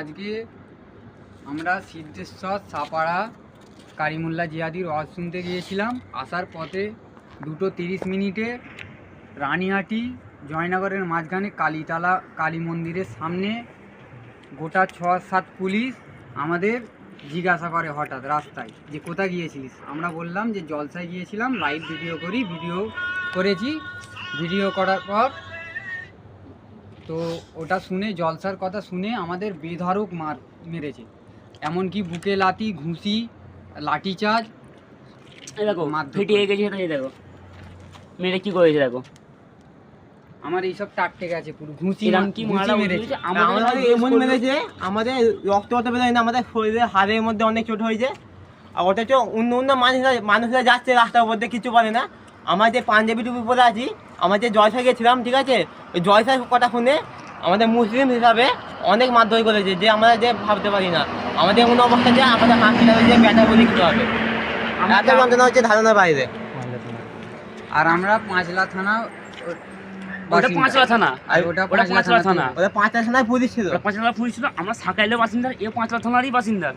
আজকে আমরা সিদ্ধেশ্বর সাপাড়া কারিমুল্লা জিয়াদির ওয়াজ শুনতে গিয়েছিলাম। আসার পথে 2:30 রানীহাটি জয়নগরের মাঝখানে কালীতলা কালী মন্দিরের সামনে গোটা 6-7 পুলিশ আমাদের জিজ্ঞাসা করে হঠাৎ রাস্তায় যে কোথায় গিয়েছিলিস। আমরা বললাম যে জলসায় গিয়েছিলাম, লাইভ ভিডিও করেছি। ভিডিও করার পর তো ওটা শুনে জলসার কথা শুনে আমাদের বেধড়ক মেরেছে, এমনকি বুকে লাথি, ঘুষি, লাঠিচার্জ। দেখো ফেটে গেছে, দেখো মেরে কি করেছে, দেখো আমার এইসব টাটকে গেছে পুরো। ঘুষি কি মারা মেরেছে, আমাদের এমন মেরেছে, আমাদের রক্ত বেরোয় না, আমাদের শরীরে হাড়ের মধ্যে অনেক চোট হয়েছে। আর ওটা তো অন্য অন্য মানুষরা যাচ্ছে রাস্তার মধ্যে কিছু বলে না। আমার যে পাঞ্জাবি টুপি পরে আছি, আমার যে জলসা গেছিলাম, ঠিক আছে, ওই জলসার কথা শুনে আমাদের মুসলিম হিসাবে অনেক মারধর করেছে, যে আমরা যে ভাবতে পারি না আমাদের এমন অবস্থা যে আমাদের হাসপাতালে যে ব্যাটা বলে কিছু হবে। এত যন্ত্রণা হচ্ছে ধারণার বাইরে। আর আমরা পাঁচলা থানা, ওটা পাঁচলা থানা, ওটা পাঁচলা থানা, ওটা পাঁচলা থানায় পুলিশ ছিল, পাঁচলা পুলিশ ছিল। আমরা সাকাইলের বাসিন্দা, এ পাঁচলা থানারই বাসিন্দা।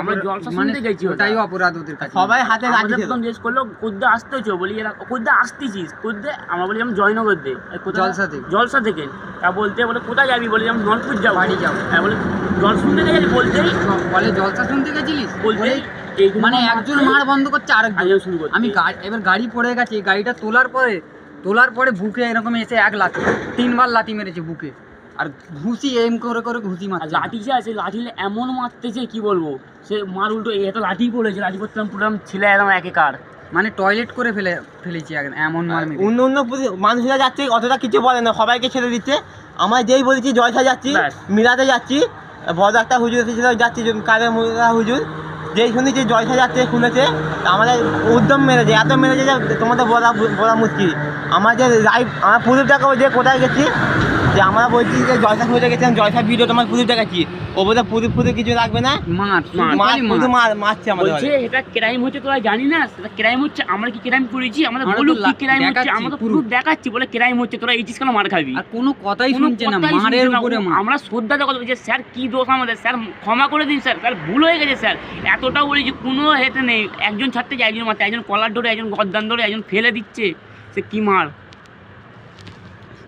আমরা জলসা শুনতে গেছি, ওটাই অপরাধ ওদের কাছে। সবাই হাতে লাঠি ছিল। জিজ্ঞেস করলো কোদ্দা আসতেছো, বলি এরা কোদ্দা আসতেছিস কোদ্দে। আমরা বলি আমি জয়নগর দে, জলসা থেকে। তা বলতে বলে কোথায় যাবি, বলি আমি নলপুর যাবো, বাড়ি যাবো। হ্যাঁ বলে জল শুনতে গেছি, বলতেই বলে জলসা শুনতে গেছিলিস, বলতেই মানে একজন মার বন্ধ করছে আরেকজন শুরু করছে। আমি এবার গাড়ি পড়ে গেছে, গাড়িটা তোলার পরে বুকে এরকম এসে 3 বার লাথি মেরেছে বুকে। আর ঘুষি এম করে ঘুষি মারছে। লাঠি যে আছে, লাঠি এমন মারতেছে কি বলবো। সে মার উল্টো এত লাঠি পড়েছে, লাঠি করতাম পুরো ছেলে একদম একেকার, মানে টয়লেট করে ফেলেছি এমন মার মেরে। অন্য অন্য মানুষরা যাচ্ছে, অতটা কিছু বলে না, সবাইকে ছেড়ে দিচ্ছে। আমরা যেই বলেছি জলসা যাচ্ছি, মিলাতে যাচ্ছি, বড় একটা হুজুর এসেছিল, যাচ্ছি কাদের হুজুর, যেই শুনেছি জলসা যাচ্ছে শুনেছে, আমাদের উদ্যম মেরেছে, এত মেরেছে যে তোমাদের বলা মুশকিল। আমাদের লাইভ আমার পুলিশটাকেও যে কোথায় গেছি, যে আমরা বলছি যে জলসা খুঁজে গেছিলাম, জলসা ভিডিও তোমার পুলিশ দেখাচ্ছি, ও বোধ পুলিশ কিছু লাগবে না, মারছে আমাদের। এটা ক্রাইম হচ্ছে, তোরা জানি না এটা ক্রাইম হচ্ছে। আমরা কি ক্রাইম করেছি, আমাদের বলুক কি ক্রাইম হচ্ছে, আমরা তো প্রুফ দেখাচ্ছি, বলে ক্রাইম হচ্ছে, তোরা এই চিজ কেন মার খাবি। আর কোনো কথাই শুনছে না, মারের উপরে আমরা শ্রদ্ধা দেখো যে স্যার কি দোষ আমাদের, স্যার ক্ষমা করে দিন স্যার, ভুল হয়ে গেছে স্যার। এতটাও বলি যে কোনো হেতে নেই, একজন ছাড়তে যায় একজন মারতে, একজন কলার ধরে, একজন গদ্দান ধরে, একজন ফেলে দিচ্ছে, সে কি মার।